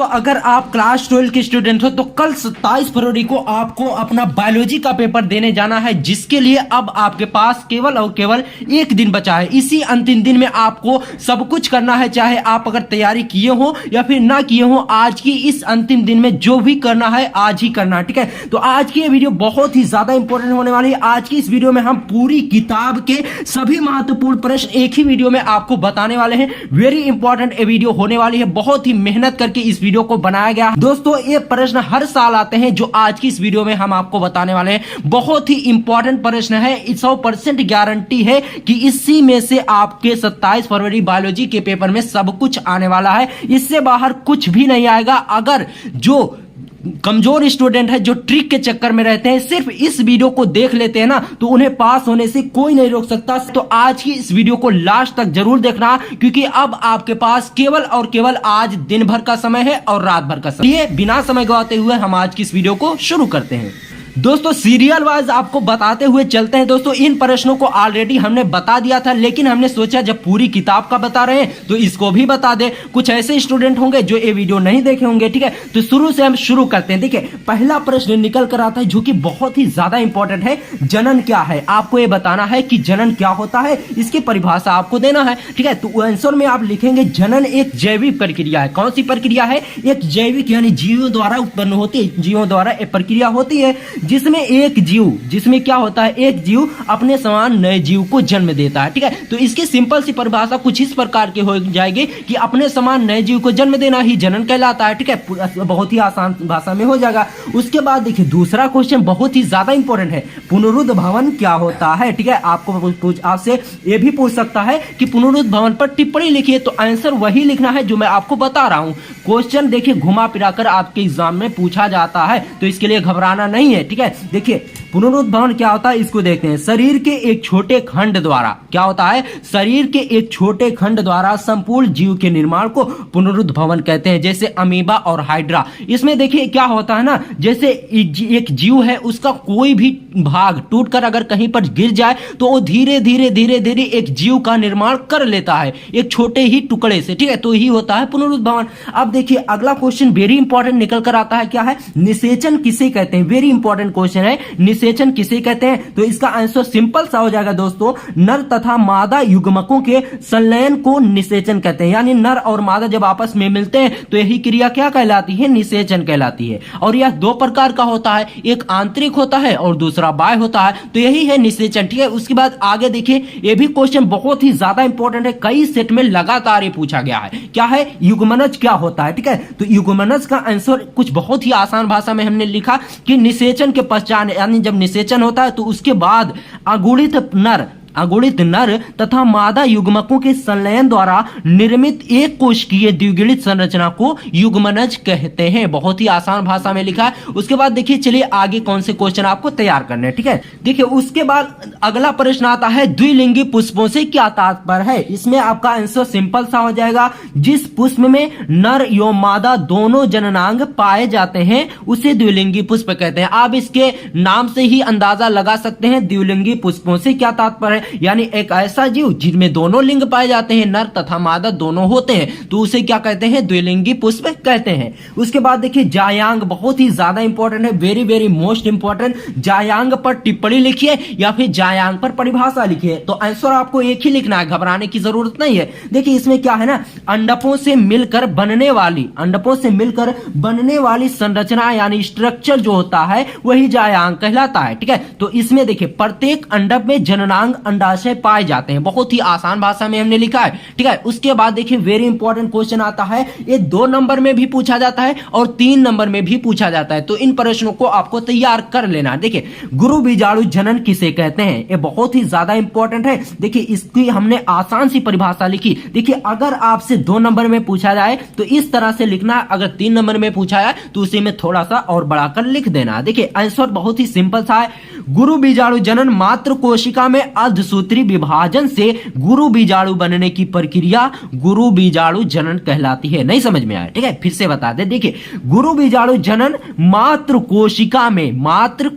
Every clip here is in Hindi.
तो अगर आप क्लास 12 के स्टूडेंट हो तो कल 27 फरवरी को आपको अपना बायोलॉजी का पेपर देने जाना है, जिसके लिए अब आपके पास केवल और केवल एक दिन बचा है। इसी अंतिम दिन में आपको सब कुछ करना है, चाहे आप अगर तैयारी किए हो या फिर ना किए हो। आज की इस अंतिम दिन में जो भी करना है आज ही करना है, ठीक है। तो आज की ये वीडियो बहुत ही ज्यादा इंपॉर्टेंट होने वाली है। आज की इस वीडियो में हम पूरी किताब के सभी महत्वपूर्ण प्रश्न एक ही वीडियो में आपको बताने वाले हैं। वेरी इंपॉर्टेंट ये वीडियो होने वाली है, बहुत ही मेहनत करके इस वीडियो को बनाया गया। दोस्तों ये प्रश्न हर साल आते हैं, जो आज की इस वीडियो में हम आपको बताने वाले हैं बहुत ही इंपॉर्टेंट प्रश्न है। 100% गारंटी है कि इसी में से आपके 27 फरवरी बायोलॉजी के पेपर में सब कुछ आने वाला है। इससे बाहर कुछ भी नहीं आएगा। अगर जो कमजोर स्टूडेंट है, जो ट्रिक के चक्कर में रहते हैं, सिर्फ इस वीडियो को देख लेते हैं ना, तो उन्हें पास होने से कोई नहीं रोक सकता। तो आज की इस वीडियो को लास्ट तक जरूर देखना, क्योंकि अब आपके पास केवल और केवल आज दिन भर का समय है और रात भर का समय। बिना समय गवाते हुए हम आज की इस वीडियो को शुरू करते हैं। दोस्तों सीरियल वाइज आपको बताते हुए चलते हैं। दोस्तों इन प्रश्नों को ऑलरेडी हमने बता दिया था, लेकिन हमने सोचा जब पूरी किताब का बता रहे हैं तो इसको भी बता दे। कुछ ऐसे स्टूडेंट होंगे जो ये वीडियो नहीं देखे होंगे, ठीक है। तो शुरू से हम शुरू करते हैं। देखिए पहला प्रश्न निकल कर आता है जो कि बहुत ही ज्यादा इंपॉर्टेंट है। जनन क्या है? आपको ये बताना है कि जनन क्या होता है, इसकी परिभाषा आपको देना है, ठीक है। तो आंसर में आप लिखेंगे जनन एक जैविक प्रक्रिया है। कौन सी प्रक्रिया है? एक जैविक, यानी जीवों द्वारा उत्पन्न होती है, जीवों द्वारा एक प्रक्रिया होती है जिसमें एक जीव, जिसमें क्या होता है, एक जीव अपने समान नए जीव को जन्म देता है, ठीक है। तो इसकी सिंपल सी परिभाषा कुछ इस प्रकार की हो जाएगी कि अपने समान नए जीव को जन्म देना ही जनन कहलाता है, ठीक है। बहुत ही आसान भाषा में हो जाएगा। उसके बाद देखिए दूसरा क्वेश्चन बहुत ही ज्यादा इंपॉर्टेंट है। पुनरुद्भवन क्या होता है, ठीक है। आपको आपसे ये भी पूछ सकता है कि पुनरुद्भवन पर टिप्पणी लिखिए, तो आंसर वही लिखना है जो मैं आपको बता रहा हूं। क्वेश्चन देखिए घुमा फिरा कर आपके एग्जाम में पूछा जाता है, तो इसके लिए घबराना नहीं है, ठीक है। देखिए पुनरुद्भवन क्या होता है, इसको देखते हैं। शरीर के एक छोटे खंड द्वारा, क्या होता है, शरीर के एक छोटे खंड द्वारा संपूर्ण जीव के निर्माण को पुनरुद्भवन कहते हैं, जैसे अमीबा और हाइड्रा। इसमें देखिए क्या होता है ना, जैसे एक जीव है, उसका कोई भी भाग टूटकर अगर कहीं पर गिर जाए तो वो धीरे धीरे धीरे धीरे एक जीव का निर्माण कर लेता है, एक छोटे ही टुकड़े से, ठीक है। तो ही होता है पुनरुद्भवन। अब देखिए अगला क्वेश्चन वेरी इंपॉर्टेंट निकल कर आता है, क्या है, निषेचन किसे कहते हैं? वेरी इंपॉर्टेंट क्वेश्चन है, निषेचन किसे कहते हैं? तो इसका आंसर सिंपल सा हो जाएगा दोस्तों, नर तथा मादा युग्मकों के संलयन को निषेचन कहते हैं। यानी नर और मादा जब आपस में मिलते हैं तो यही क्रिया क्या कहलाती है, निषेचन कहलाती है। और यह दो प्रकार का होता है, एक आंतरिक होता है और दूसरा बाह्य होता है, तो यही है निषेचन, ठीक है। उसके बाद आगे देखिए, यह भी क्वेश्चन बहुत ही ज्यादा इंपॉर्टेंट है, कई सेट में लगातार ये पूछा गया है। क्या है, युग्मनज क्या होता है, ठीक है। तो युग्मनज का आंसर कुछ बहुत ही आसान भाषा में हमने लिखा कि निषेचन के पश्चात, यानी जब निषेचन होता है तो उसके बाद अगुणित नर तथा मादा युग्मकों के संलयन द्वारा निर्मित एक कोशिकीय द्विगुणित संरचना को युग्मनज कहते हैं। बहुत ही आसान भाषा में लिखा है। उसके बाद देखिए चलिए आगे कौन से क्वेश्चन आपको तैयार करने हैं, ठीक है। देखिए उसके बाद अगला प्रश्न आता है, द्विलिंगी पुष्पों से क्या तात्पर्य है? इसमें आपका आंसर सिंपल सा हो जाएगा, जिस पुष्प में नर एवं मादा दोनों जननांग पाए जाते हैं उसे द्विलिंगी पुष्प कहते हैं। आप इसके नाम से ही अंदाजा लगा सकते हैं द्विलिंगी पुष्पों से क्या तात्पर्य है। यानी एक ऐसा जीव जिनमें दोनों लिंग पाए जाते हैं, नर तथा मादा दोनों होते हैं, तो उसे क्या कहते हैं, द्विलिंगी पुष्प कहते हैं। उसके बाद देखिए जायांग बहुत ही ज्यादा इंपॉर्टेंट है, वेरी वेरी मोस्ट इंपॉर्टेंट। जायांग पर टिप्पणी लिखिए या फिर जायांग पर परिभाषा लिखिए, तो आंसर आपको एक ही लिखना है, घबराने की जरूरत नहीं है। देखिए इसमें क्या है ना, अंडकों से मिलकर बनने वाली संरचना यानी स्ट्रक्चर जो होता है वही जायांग कहलाता है, ठीक है। तो इसमें देखिए प्रत्येक अंडक में जननांग अंडाशय पाए जाते हैं, बहुत ही आसान भाषा में हमने लिखा है, ठीक है। उसके बाद देखिए वेरी इंपॉर्टेंट क्वेश्चन आता है, ये 2 नंबर में भी पूछा जाता है और 3 नंबर में भी पूछा जाता है, तो इन प्रश्नों को आपको तैयार कर लेना। देखिए गुरु बीजाणु जनन किसे कहते हैं, ये बहुत ही ज्यादा इंपॉर्टेंट है। देखिए इसकी हमने आसान सी परिभाषा लिखी। देखिए अगर आपसे 2 नंबर में पूछा जाए तो इस तरह से लिखना, अगर 3 नंबर में पूछा जाए तो उसी में थोड़ा सा और बढ़ाकर लिख देना। देखिए आंसर बहुत ही सिंपल सा है, गुरु बीजाणु जनन मात्र कोशिका में अर्धसूत्री विभाजन से गुरु बीजाणु बनने की प्रक्रिया गुरु बीजाणु जनन कहलाती है। नहीं समझ में आया, ठीक है, फिर से बता दे। देखिए, गुरु बीजाणु जनन मात्र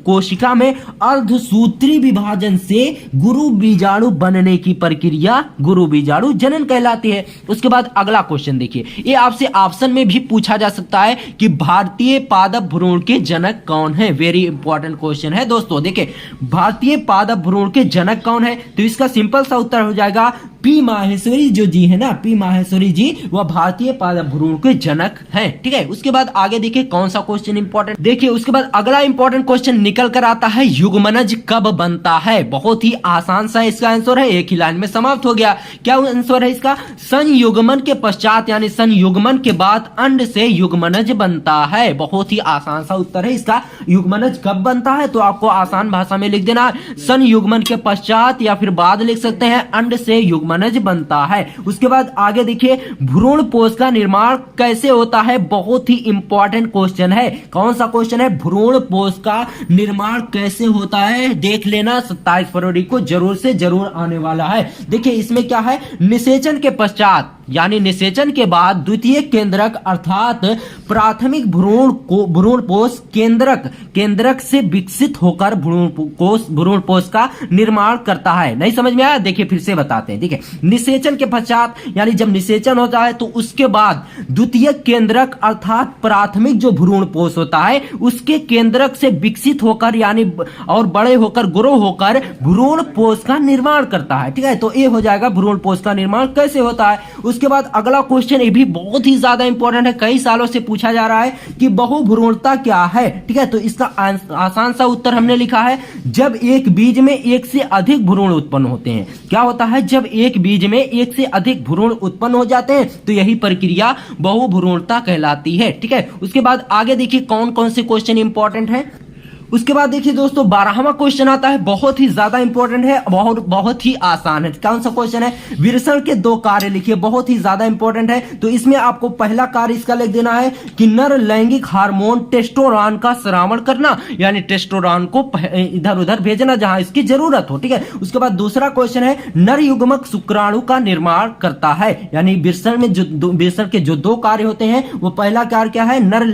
कोशिका में अर्धसूत्री विभाजन से गुरु बीजाणु बनने की प्रक्रिया गुरु बीजाणु जनन कहलाती है। उसके बाद अगला क्वेश्चन देखिए, ये आपसे ऑप्शन में भी पूछा जा सकता है कि भारतीय पादप भ्रूण के जनक कौन है। वेरी इंपॉर्टेंट क्वेश्चन है दोस्तों। देखिए, भारतीय पादप भ्रूण के जनक कौन है, तो इसका सिंपल सा उत्तर हो जाएगा पी माहेश्वरी जो जी है ना, पी माहेश्वरी जी, वह भारतीय पादप भ्रूण के जनक हैं। ठीक है, उसके बाद आगे देखिए कौन सा क्वेश्चन इंपॉर्टेंट। देखिए, उसके बाद अगला इंपॉर्टेंट क्वेश्चन निकल कर आता है, युग्मनज कब बनता है। बहुत ही आसान सा इसका आंसर है, एक ही लाइन में समाप्त हो गया। क्या आंसर है इसका, संयुग्मन के पश्चात यानी संयुग्मन के बाद अंड से युग्मनज बनता है। बहुत ही आसान सा उत्तर है इसका। युग्मनज कब बनता है, तो आपको आसान भाषा में लिख देना, संयुग्मन के पश्चात या फिर बाद लिख सकते हैं, अंड से युग्मनज बनता है। उसके बाद आगे देखिए, भ्रूण पोष का निर्माण कैसे होता है। बहुत ही इंपॉर्टेंट क्वेश्चन है। कौन सा क्वेश्चन है, भ्रूण पोष का निर्माण कैसे होता है, देख लेना, 27 फरवरी को जरूर से जरूर आने वाला है। देखिए, इसमें क्या है, निषेचन के पश्चात यानी निषेचन के बाद द्वितीय केंद्रक अर्थात प्राथमिक भ्रूण पोष केंद्रक से विकसित होकर भ्रूण पोष का निर्माण करता है। नहीं समझ में आया, देखिए फिर से बताते हैं। देखिए, निषेचन के पश्चात यानी जब निषेचन होता है तो उसके बाद द्वितीय केंद्रक अर्थात प्राथमिक जो भ्रूण पोष होता है उसके केंद्रक से विकसित होकर यानी और बड़े होकर ग्रो होकर भ्रूण पोष का निर्माण करता है। ठीक है, तो ये हो जाएगा भ्रूण पोष का निर्माण कैसे होता है। उसके बाद अगला क्वेश्चन ये भी बहुत ही ज्यादा इंपॉर्टेंट है, कई सालों से पूछा जा रहा है कि बहुभ्रूणता क्या है। ठीक है, तो इसका आसान सा उत्तर हमने लिखा है, जब एक बीज में एक से अधिक भ्रूण उत्पन्न होते हैं। क्या होता है, जब एक बीज में एक से अधिक भ्रूण उत्पन्न हो जाते हैं तो यही प्रक्रिया बहुभ्रूणता कहलाती है। ठीक है, उसके बाद आगे देखिए कौन कौन से क्वेश्चन इंपॉर्टेंट है। उसके बाद देखिए दोस्तों, 12वां क्वेश्चन आता है, बहुत ही ज्यादा इंपॉर्टेंट है, बहुत ही आसान है। कौन सा क्वेश्चन है, विरसण के 2 कार्य लिखिए, बहुत ही ज्यादा इंपॉर्टेंट है। तो इसमें आपको पहला कार्य इसका लिख देना है कि नर लैंगिक हार्मोन टेस्टोस्टेरोन का श्रावण करना, यानी टेस्टोस्टेरोन को इधर उधर भेजना जहां इसकी जरूरत हो। ठीक है, उसके बाद दूसरा क्वेश्चन है, नर युग्मक शुक्राणु का निर्माण करता है, यानी विरसण के जो 2 कार्य होते हैं वो पहला कार्य क्या है, नर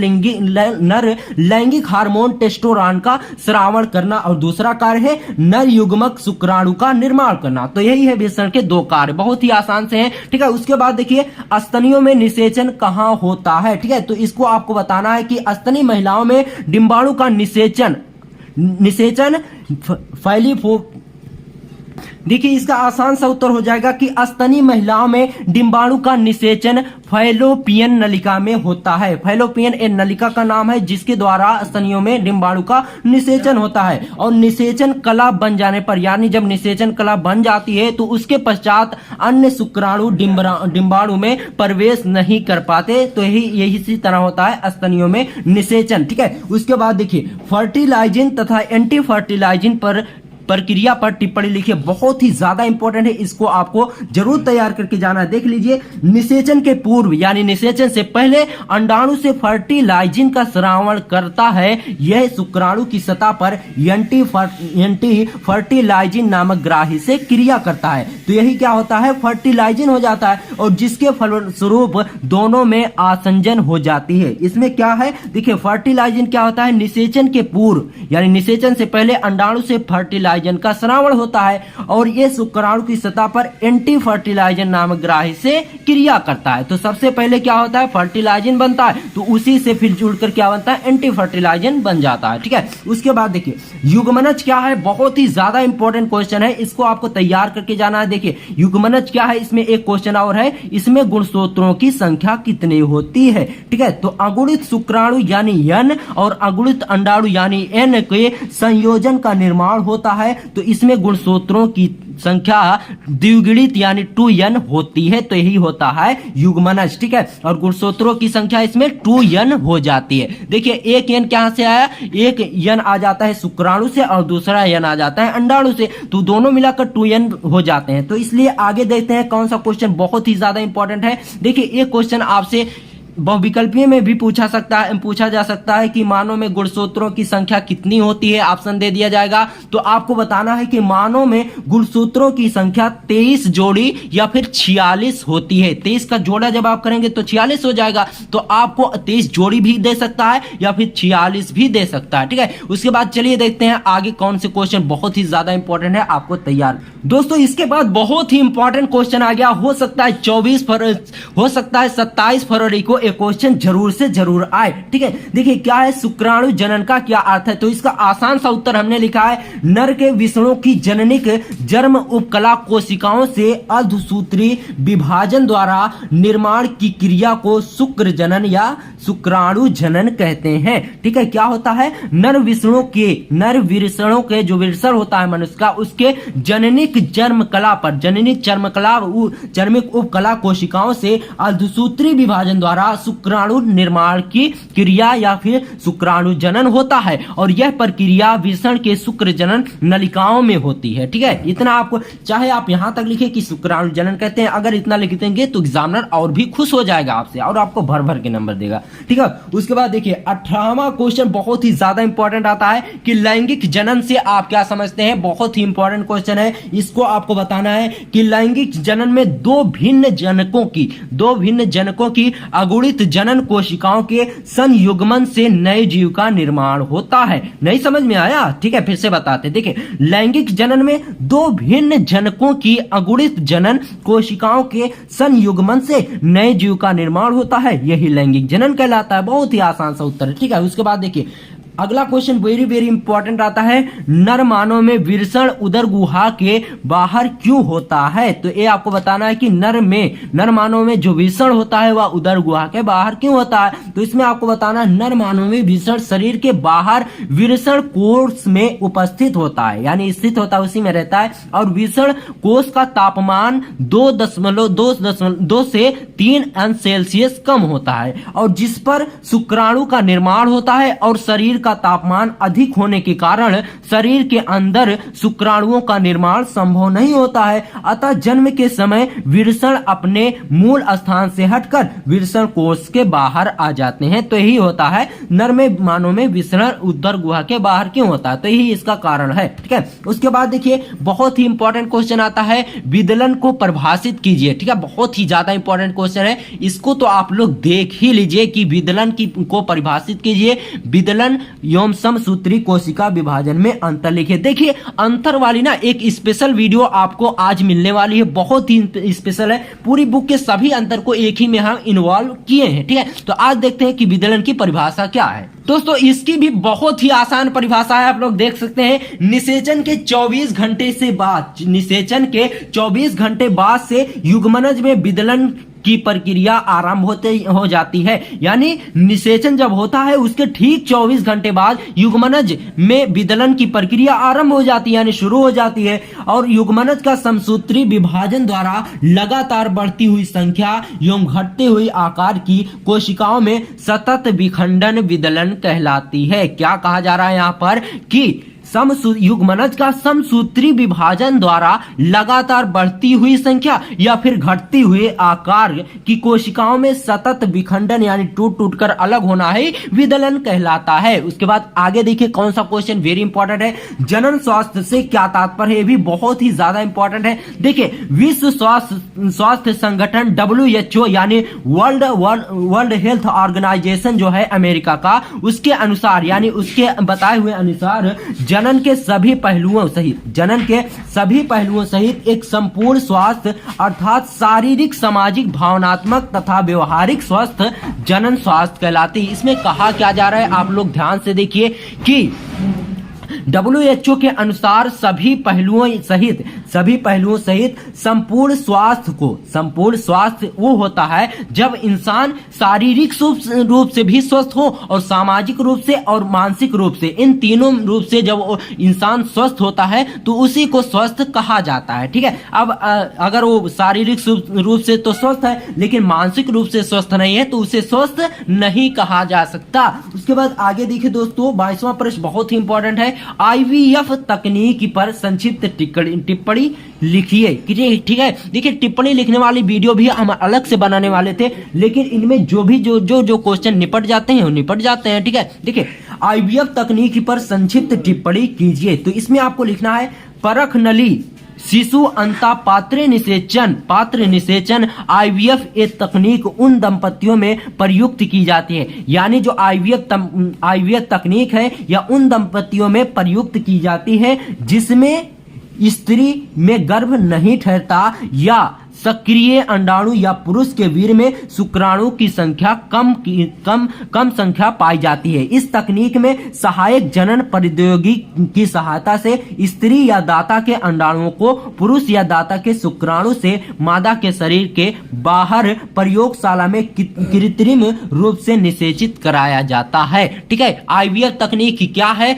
लैंगिक हार्मोन टेस्टोस्टेरोन श्रावण करना, और दूसरा कार्य है नर युग्मक शुक्राणु का निर्माण करना। तो यही है विरसण के 2 कार्य, बहुत ही आसान से हैं। ठीक है, उसके बाद देखिए, स्तनियों में निषेचन कहां होता है। ठीक है, तो इसको आपको बताना है कि स्तनी महिलाओं में डिंबाणु का निषेचन देखिए, इसका आसान सा उत्तर हो जाएगा कि स्तनी महिलाओं में डिंबाणु का निषेचन फैलोपियन नलिका में होता है। फैलोपियन एक नलिका का नाम है जिसके द्वारा स्तनियों में डिंबाणु का निषेचन होता है। और निषेचन कला बन जाने पर यानी जब निषेचन कला बन जाती है तो उसके पश्चात अन्य शुक्राणु डिंबाणु में प्रवेश नहीं कर पाते। तो यही इसी तरह होता है स्तनियों में निषेचन। ठीक है, उसके बाद देखिए, फर्टिलाइजिंग तथा एंटी फर्टिलाइजिंग पर प्रक्रिया पर टिप्पणी लिखिए, बहुत ही ज्यादा इंपॉर्टेंट है, इसको आपको जरूर तैयार करके जाना है। देख लीजिए, निषेचन के पूर्व यानी निषेचन से पहले अंडाणु से फर्टिलाइजिंग का श्रावण करता है। यह शुक्राणु की सतह पर एंटी फर्टिलाइजिंग नामक ग्राही से क्रिया करता है। तो यही क्या होता है, फर्टिलाइजिंग हो जाता है और जिसके फलस्वरूप दोनों में आसंजन हो जाती है। इसमें क्या है, देखिए, फर्टिलाइजिंग क्या होता है, निषेचन के पूर्व यानी निषेचन से पहले अंडाणु से फर्टिलाइजिंग का श्रावण होता है और यह शुक्राणु की सतह पर एंटी फर्टिलाइजन नामक ग्राही से क्रिया करता है। तो सबसे पहले क्या होता है, फर्टिलाइजन बनता है, तो उसी से फिर जुड़कर क्या बनता है, एंटी फर्टिलाइजन बन जाता है। ठीक है, उसके बाद देखिए, युग्मनज क्या है, बहुत ही ज्यादा इंपॉर्टेंट क्वेश्चन है, इसको आपको तैयार करके जाना है। देखिए, युग्मनज क्या है, इसमें एक क्वेश्चन और है, इसमें गुणसूत्रों की संख्या कितनी होती है। ठीक है, तो अगुणित शुक्राणु यानी N और अगुणित अंडाणु यानी N के संयोजन का निर्माण होता है। तो इसमें गुणसूत्रों की संख्या द्विगुणित यानी 2n होती है। तो यही होता है युग्मनज। ठीक है, और गुणसूत्रों की संख्या इसमें 2n हो जाती है। देखिए, एक n कहां से आया, एक n आ जाता है शुक्राणु से और दूसरा n आ जाता है अंडाणु से, तो दोनों मिलाकर 2n हो जाते हैं। तो इसलिए आगे देखते हैं कौन सा क्वेश्चन बहुत ही ज्यादा इंपॉर्टेंट है। देखिए, एक क्वेश्चन आपसे बहुविकल्पीय में भी पूछा जा सकता है कि मानव में गुणसूत्रों की संख्या कितनी होती है। ऑप्शन दे दिया जाएगा तो आपको बताना है कि मानव में गुणसूत्रों की संख्या 23 जोड़ी या फिर 46 होती है। 23 का जोड़ा जब आप करेंगे तो 46 हो जाएगा, तो आपको 23 जोड़ी भी दे सकता है या फिर 46 भी दे सकता है। ठीक है, उसके बाद चलिए देखते हैं आगे कौन से क्वेश्चन बहुत ही ज्यादा इंपॉर्टेंट है आपको तैयार। दोस्तों इसके बाद बहुत ही इंपॉर्टेंट क्वेश्चन आ गया, हो सकता है 27 फरवरी को एक क्वेश्चन जरूर से जरूर आए। ठीक है, देखिए क्या है शुक्राणु जनन का क्या अर्थ है, तो इसका आसान सा उत्तर हमने लिखा है नर के विषणों की जननिक जन्म उपकला कोशिकाओं से अर्धसूत्री विभाजन द्वारा निर्माण की क्रिया को शुक्र जनन या शुक्राणु जनन कहते हैं। ठीक है, क्या होता है नर विषणों के जो विषण होता है मनुष्य का, उसके जननिक चर्मिक उपकला कोशिकाओं से अर्धसूत्री विभाजन द्वारा शुक्राणु निर्माण की क्रिया या फिर शुक्राणु जनन होता है, और यह प्रक्रिया विषण के शुक्र जनन नलिकाओं में होती है। ठीक है, इतना आपको, चाहे आप यहां तक लिखे कि शुक्राणु जनन कहते हैं, अगर इतना लिख देंगे तो एग्जामिनर और भी खुश हो जाएगा आपसे और आपको भर भर के नंबर देगा। ठीक है, उसके बाद देखिए 18वां क्वेश्चन बहुत ही ज्यादा इंपॉर्टेंट आता है कि लैंगिक जनन से आप क्या समझते हैं। बहुत ही इंपॉर्टेंट क्वेश्चन है, इसको आपको बताना है कि लैंगिक जनन में दो भिन्न जनकों की अगुणित जनन कोशिकाओं के संयुग्मन से नए जीव का निर्माण होता है। नहीं समझ में आया? ठीक है, फिर से बताते। देखिए लैंगिक जनन में दो भिन्न जनकों की अगुणित जनन कोशिकाओं के संयुग्मन से नए जीव का निर्माण होता है, यही लैंगिक जनन कहलाता है। बहुत ही आसान सा उत्तर है। ठीक है, उसके बाद देखिए अगला क्वेश्चन वेरी वेरी इंपॉर्टेंट आता है, नर मानव में विषण उदर गुहा के बाहर क्यों होता है। तो ये आपको बताना है कि नर मानव में जो विषण होता है वह उदर गुहा के बाहर क्यों होता है। तो इसमें आपको बताना है नर मानव में विषण शरीर के बाहर विषण कोष में उपस्थित होता है, यानी स्थित होता है, उसी में रहता है, और विषण कोष का तापमान 2 से 3 अंश सेल्सियस कम होता है, और जिस पर शुक्राणु का निर्माण होता है, और शरीर का तापमान अधिक होने के कारण शरीर के अंदर शुक्राणुओं का निर्माण संभव नहीं होता है। अतः जन्म के समय विषण अपने मूल स्थान से हटकर विषण कोष के बाहर आ जाते हैं। तो यही होता है नर में मानव में विषण उदर गुहा के बाहर क्यों होता है, तो यही इसका कारण है। ठीक है, उसके बाद देखिए बहुत ही इंपॉर्टेंट क्वेश्चन आता है, विदलन को परिभाषित कीजिए। ठीक है, बहुत ही ज्यादा इंपॉर्टेंट क्वेश्चन है, इसको तो आप लोग देख ही लीजिए कि विदलन को परिभाषित कीजिए। विदलन एवं समसूत्री कोशिका विभाजन में अंतर लिखिए। देखिए अंतर वाली ना एक स्पेशल वीडियो आपको आज मिलने वाली है, बहुत ही स्पेशल है, पूरी बुक के सभी अंतर को एक ही में हम इन्वॉल्व किए हैं। ठीक है, तो आज देखते हैं कि विदलन की परिभाषा क्या है। दोस्तों इसकी भी बहुत ही आसान परिभाषा है, आप लोग देख सकते हैं, निषेचन के 24 घंटे बाद से युग्मनज में विदलन की प्रक्रिया आरंभ हो जाती है। यानी निषेचन जब होता है उसके ठीक 24 घंटे बाद युग्मनज में विदलन की प्रक्रिया आरंभ हो जाती है, यानी शुरू हो जाती है, और युग्मनज का समसूत्री विभाजन द्वारा लगातार बढ़ती हुई संख्या एवं घटते हुए आकार की कोशिकाओं में सतत विखंडन विदलन कहलाती है। क्या कहा जा रहा है यहाँ पर कि युग्मनज का समसूत्री विभाजन द्वारा लगातार बढ़ती हुई संख्या या फिर घटती हुए आकार की कोशिकाओं में सतत विखंडन यानी टूट कर अलग होना है विदलन कहलाता है। उसके बाद आगे देखिए कौन सा क्वेश्चन वेरी इंपॉर्टेंट है, जनन स्वास्थ्य से क्या तात्पर्य है, ये भी बहुत ही ज्यादा इंपॉर्टेंट है। देखिए विश्व स्वास्थ्य संगठन WHO यानी वर्ल्ड हेल्थ ऑर्गेनाइजेशन जो है अमेरिका का, उसके अनुसार यानी उसके बताए हुए अनुसार जनन के सभी पहलुओं सहित एक संपूर्ण स्वास्थ्य अर्थात शारीरिक, सामाजिक, भावनात्मक तथा व्यवहारिक स्वास्थ्य जनन स्वास्थ्य कहलाती है। इसमें कहा क्या जा रहा है आप लोग ध्यान से देखिए कि WHO के अनुसार सभी पहलुओं सहित संपूर्ण स्वास्थ्य वो होता है जब इंसान शारीरिक रूप से भी स्वस्थ हो और सामाजिक रूप से और मानसिक रूप से, इन तीनों रूप से जब इंसान स्वस्थ होता है तो उसी को स्वस्थ कहा जाता है। ठीक है, अब अगर वो शारीरिक रूप से तो स्वस्थ है लेकिन मानसिक रूप से स्वस्थ नहीं है तो उसे स्वस्थ नहीं कहा जा सकता। उसके बाद आगे देखिए दोस्तों 22वां प्रश्न बहुत ही इंपॉर्टेंट है, IVF तकनीक पर संक्षिप्त टिप्पणी टिप्पणी लिखिए। ठीक है, देखिए टिप्पणी लिखने वाली वीडियो भी हम अलग से बनाने वाले थे, लेकिन इनमें जो भी जो क्वेश्चन निपट जाते हैं वो निपट जाते हैं। ठीक है, देखिए आईवीएफ तकनीक पर संक्षिप्त टिप्पणी कीजिए। तो इसमें आपको लिखना है परख नली शिशु अंता पात्र निषेचन आईवीएफ एक तकनीक उन दंपतियों में प्रयुक्त की जाती है, यानी जो आईवीएफ तकनीक है या उन दंपतियों में प्रयुक्त की जाती है जिसमें स्त्री में गर्भ नहीं ठहरता या सक्रिय अंडाणु या पुरुष के वीर्य में शुक्राणु की संख्या कम संख्या पाई जाती है। इस तकनीक में सहायक जनन प्रौद्योगिकी की सहायता से स्त्री या दाता के अंडाणुओं को पुरुष या दाता के शुक्राणु से मादा के शरीर के बाहर प्रयोगशाला में कृत्रिम रूप से निषेचित कराया जाता है। ठीक है, आईवीएफ तकनीक क्या है?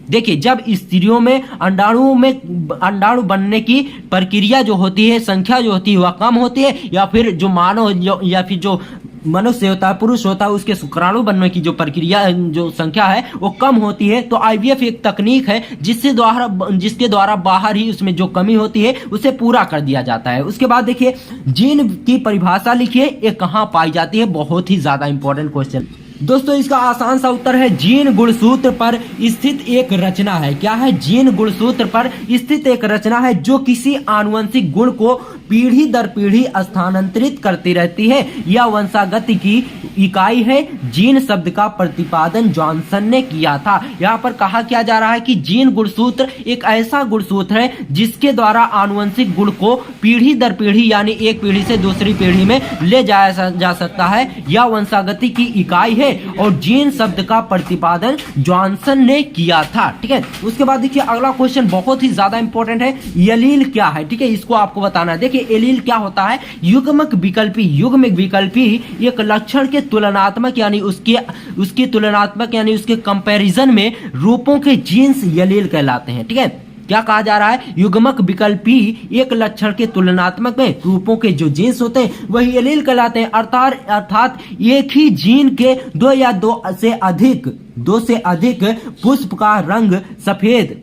देखिए जब स्त्रियों में अंडाणु बनने की प्रक्रिया जो होती है, संख्या जो होती है वह कम होती है, या फिर जो मानव या फिर जो मनुष्य होता है, पुरुष होता है, उसके शुक्राणु बनने की जो प्रक्रिया जो संख्या है वो कम होती है। तो आईवीएफ एक तकनीक है जिसके द्वारा बाहर ही उसमें जो कमी होती है उसे पूरा कर दिया जाता है। उसके बाद देखिए जीन की परिभाषा लिखिए, ये कहाँ पाई जाती है? बहुत ही ज्यादा इंपॉर्टेंट क्वेश्चन दोस्तों। इसका आसान सा उत्तर है जीन गुणसूत्र पर स्थित एक रचना है। क्या है? जीन गुणसूत्र पर स्थित एक रचना है जो किसी आनुवंशिक गुण को पीढ़ी दर पीढ़ी स्थानांतरित करती रहती है। यह वंशागति की इकाई है। जीन शब्द का प्रतिपादन जॉनसन ने किया था। यहाँ पर कहा क्या जा रहा है कि जीन गुणसूत्र एक ऐसा गुणसूत्र है जिसके द्वारा आनुवंशिक गुण को पीढ़ी दर पीढ़ी यानी एक पीढ़ी से दूसरी पीढ़ी में ले जाया जा सकता है। यह वंशागति की इकाई है और जीन शब्द का प्रतिपादन जॉनसन ने किया था। ठीक है, उसके बाद देखिए अगला क्वेश्चन बहुत ही ज्यादा इंपॉर्टेंट है। एलील क्या है? ठीक है, इसको आपको बताना है। देखिए एलील क्या होता है? युग्मक विकल्पी एक लक्षण के तुलनात्मक यानी उसकी तुलनात्मक यानी उसके कंपैरिजन में रूपों के जीन्स एलील कहलाते हैं। ठीक है, क्या कहा जा रहा है? युग्मक विकल्पी एक लक्षण के तुलनात्मक में रूपों के जो जीन्स होते हैं वही एलील कहलाते हैं। अर्थात एक ही जीन के दो से अधिक पुष्प का रंग सफेद,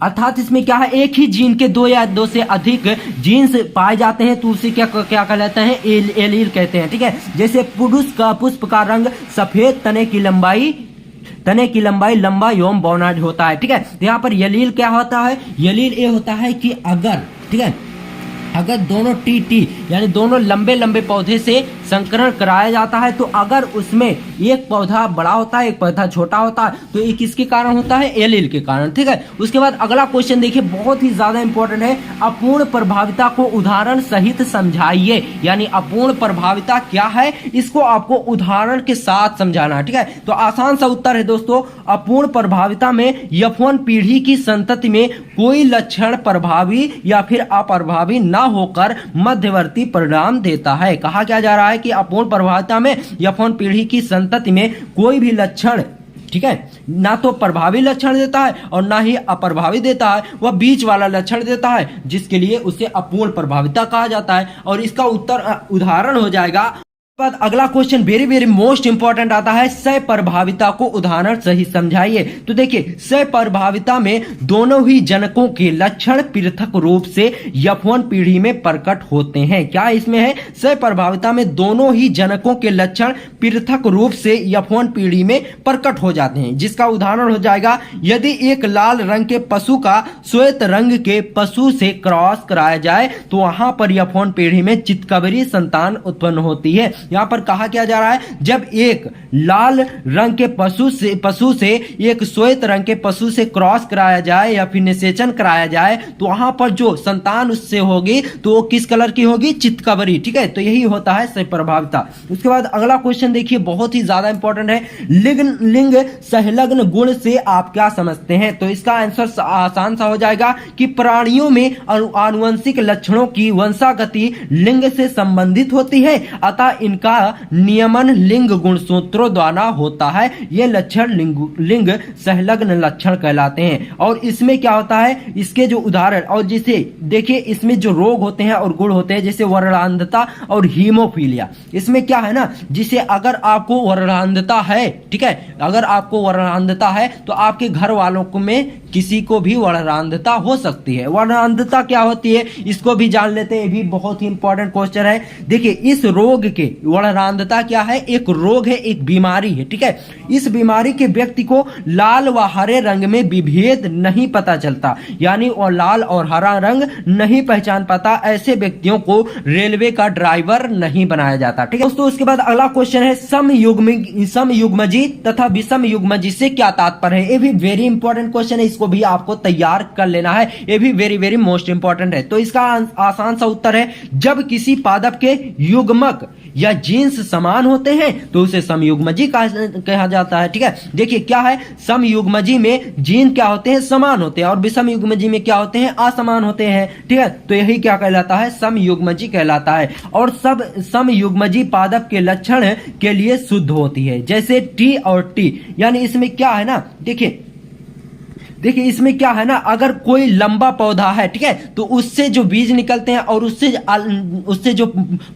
अर्थात इसमें क्या है? एक ही जीन के दो से अधिक जीन्स पाए जाते हैं तो उसे क्या कहलाते हैं? एलील कहते हैं। ठीक है, जैसे पुरुष का पुष्प का रंग सफेद, तने की लंबाई लंबा एवं बौनाढ्य होता है। ठीक है, तो यहाँ पर एलील क्या होता है? एलील ये होता है कि अगर दोनों टी यानी दोनों लंबे पौधे से संकरण कराया जाता है तो अगर उसमें एक पौधा बड़ा होता है एक पौधा छोटा होता है तो ये किसके कारण होता है? एलील के कारण। ठीक है, उसके बाद अगला क्वेश्चन देखिए बहुत ही ज्यादा इंपॉर्टेंट है। अपूर्ण प्रभाविता को उदाहरण सहित समझाइए, यानी अपूर्ण प्रभाविता क्या है इसको आपको उदाहरण के साथ समझाना है। ठीक है, तो आसान सा उत्तर है दोस्तों, अपूर्ण प्रभाविता में F1 पीढ़ी की संतति में कोई लक्षण प्रभावी या फिर अप्रभावी न होकर मध्यवर्ती परिणाम देता है। कहा क्या जा रहा है कि अपूर्ण प्रभाविता में F1 पीढ़ी की संतति में कोई भी लक्षण, ठीक है, ना तो प्रभावी लक्षण देता है और ना ही अप्रभावी देता है, वह बीच वाला लक्षण देता है जिसके लिए उसे अपूर्ण प्रभाविता कहा जाता है। और इसका उत्तर उदाहरण हो जाएगा। बाद अगला question very very most important आता है, सप्रभाविता को उदाहरण सही समझाइए। तो देखिए सप्रभाविता में दोनों ही जनकों के लक्षण पृथक रूप से F1 पीढ़ी में प्रकट होते हैं। क्या इसमें है? सप्रभाविता में दोनों ही जनकों के लक्षण पृथक रूप से F1 पीढ़ी में प्रकट हो जाते हैं, जिसका उदाहरण हो जाएगा यदि एक लाल रंग के पशु का श्वेत रंग के पशु से क्रॉस कराया जाए तो वहां पर F1 पीढ़ी में चितकबरी संतान उत्पन्न होती है। यहां पर कहा क्या जा रहा है, जब एक लाल रंग के पशु से एक श्वेत रंग के पशु से क्रॉस कराया जाए या फिर निषेचन कराया जाए तो वहां पर जो संतान उससे होगी तो वो किस कलर की होगी? चितकबरी। ठीक है, तो यही होता है सप्रभाविता। उसके बाद अगला क्वेश्चन देखिए बहुत ही ज्यादा इंपॉर्टेंट है, लिंग सहलग्न गुण से आप क्या समझते हैं? तो इसका आंसर आसान सा हो जाएगा कि प्राणियों में आनुवंशिक लक्षणों की वंशागति लिंग से संबंधित होती है, अतः इनका नियमन लिंग गुणसूत्रों द्वारा होता है। ये लक्षण लिंग संलग्न लक्षण कहलाते हैं। और इसमें क्या होता है, इसके जो उदाहरण और जिसे देखिए इसमें जो रोग होते हैं और गुण होते हैं जैसे वर्णांधता और हीमोफीलिया। इसमें क्या है ना, जिसे अगर आपको वर्णांधता है, ठीक है, अगर आपको वर्णांधता है तो आपके घर वालों को में किसी को भी वर्णांधता हो सकती है। वर्णांधता क्या होती है इसको भी जान लेते हैं, ये भी बहुत ही इंपॉर्टेंट क्वेश्चन है। देखिए इस रोग के, वर्णांधता क्या है, एक रोग है, एक बीमारी है, ठीक है। इस बीमारी के व्यक्ति को लाल व हरे रंग में विभेद नहीं पता चलता, यानी वो लाल और हरा रंग नहीं पहचान पाता। ऐसे व्यक्तियों को रेलवे का ड्राइवर नहीं बनाया जाता, ठीक है दोस्तों। उसके बाद अगला क्वेश्चन है समयुग्मजी तथा विषम युग्मजी से क्या तात्पर्य है। ये भी वेरी इंपॉर्टेंट क्वेश्चन है, इसको भी आपको तैयार कर लेना है। ये भी वेरी वेरी मोस्ट इंपॉर्टेंट है। तो इसका आसान सा उत्तर है, जब किसी पादप के युग्मक या जीन्स समान होते हैं तो उसे समयुग्मजी कहा जाता है, ठीक है। देखिए क्या है, समयुग्मजी में जीन क्या होते हैं, समान होते हैं, और विषम युग्मजी में क्या होते हैं, असमान होते हैं, ठीक है। तो यही क्या कहलाता है, समयुग्मजी कहलाता है। और सब समयुग्मजी पादप के लक्षण के लिए शुद्ध होती है, जैसे टी और टी। यानी इसमें क्या है ना, देखिए इसमें क्या है ना, अगर कोई लंबा पौधा है, ठीक है, तो उससे जो बीज निकलते हैं और उससे जो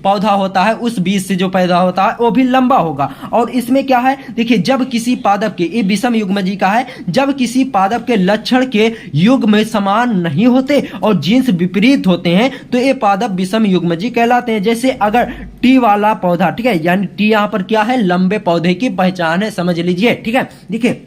पौधा होता है, उस बीज से जो पैदा होता है वो भी लंबा होगा। और इसमें क्या है, देखिए जब किसी पादप के, ये विषम युग्मजी का है, जब किसी पादप के लक्षण के युग्म समान नहीं होते और जीन्स विपरीत होते हैं तो ये पादप विषम युग्मजी कहलाते हैं। जैसे अगर टी वाला पौधा, ठीक है, यानी टी यहां पर क्या है, लंबे पौधे की पहचान है, समझ लीजिए, ठीक है। देखिए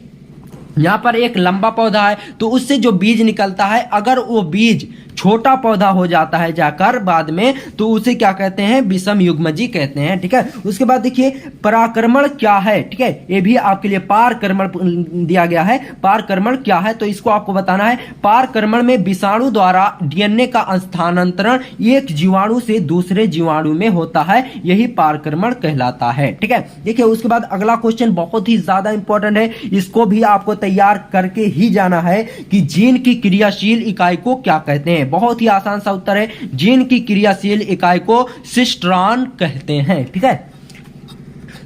यहां पर एक लंबा पौधा है तो उससे जो बीज निकलता है, अगर वो बीज छोटा पौधा हो जाता है जाकर बाद में, तो उसे क्या कहते हैं, विषम युग्मजी कहते हैं, ठीक है। उसके बाद देखिए पराक्रमण क्या है, ठीक है, ये भी आपके लिए पारक्रमण दिया गया है। पारक्रमण क्या है तो इसको आपको बताना है। पारक्रमण में विषाणु द्वारा डीएनए का स्थानांतरण एक जीवाणु से दूसरे जीवाणु में होता है, यही पारक्रमण कहलाता है, ठीक है। देखिए उसके बाद अगला क्वेश्चन बहुत ही ज्यादा इंपॉर्टेंट है, इसको भी आपको तैयार करके ही जाना है कि जीन की क्रियाशील इकाई को क्या कहते हैं। बहुत ही आसान सा उत्तर है, जीन की क्रियाशील इकाई को सिस्ट्रॉन कहते हैं, ठीक है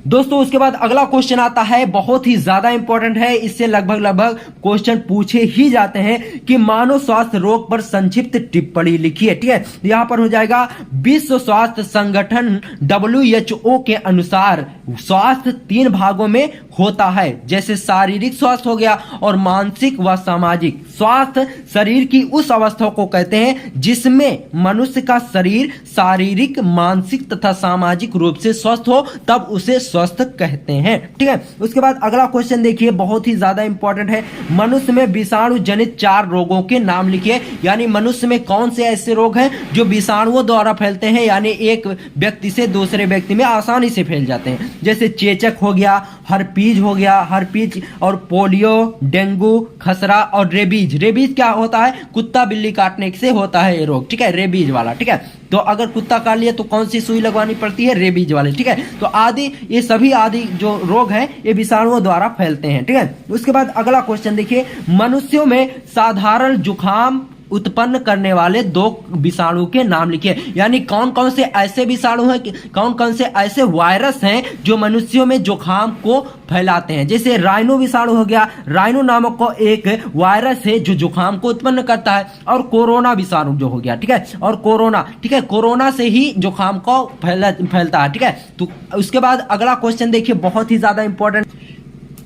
दोस्तों। उसके बाद अगला क्वेश्चन आता है, बहुत ही ज्यादा इंपॉर्टेंट है, इससे लगभग क्वेश्चन पूछे ही जाते हैं कि मानव स्वास्थ्य रोग पर संक्षिप्त टिप्पणी लिखिए, ठीक है। यहां पर हो जाएगा, विश्व स्वास्थ्य संगठन WHO के अनुसार स्वास्थ्य 3 भागों में होता है, जैसे शारीरिक स्वास्थ्य हो गया और मानसिक व सामाजिक स्वास्थ्य। शरीर की उस अवस्था को कहते हैं जिसमें मनुष्य का शरीर शारीरिक, मानसिक तथा सामाजिक रूप से स्वस्थ हो, तब उसे स्वस्थ कहते हैं, ठीक है। उसके बाद अगला क्वेश्चन देखिए, बहुत ही ज्यादा इंपॉर्टेंट है, मनुष्य में विषाणु जनित 4 रोगों के नाम लिखिए। यानी मनुष्य में कौन से ऐसे रोग हैं जो विषाणुओं द्वारा फैलते हैं, यानी एक व्यक्ति से दूसरे व्यक्ति में आसानी से फैल जाते हैं, जैसे चेचक हो गया, हर्पीज हो गया, हर्पीज और पोलियो, डेंगू, खसरा और रेबीज। रेबीज क्या होता है, कुत्ता बिल्ली काटने से होता है ये रोग, ठीक है, रेबीज वाला, ठीक है। तो अगर कुत्ता काट लिया तो कौन सी सुई लगवानी पड़ती है, रेबीज वाले, ठीक है। तो आदि ये सभी आदि जो रोग हैं ये विषाणुओं द्वारा फैलते हैं, ठीक है। उसके बाद अगला क्वेश्चन देखिए, मनुष्यों में साधारण जुकाम उत्पन्न करने वाले 2 विषाणु के नाम लिखिए। यानी कौन कौन से ऐसे विषाणु हैं, कौन कौन से ऐसे वायरस हैं जो मनुष्यों में जुकाम को फैलाते हैं। जैसे राइनो विषाणु हो गया, राइनो नामक को एक वायरस है जो जुकाम को उत्पन्न करता है, और कोरोना विषाणु जो हो गया, ठीक है, और कोरोना, ठीक है, कोरोना से ही जुकाम को फैलता है, ठीक है। तो उसके बाद अगला क्वेश्चन देखिए, बहुत ही ज्यादा इंपॉर्टेंट।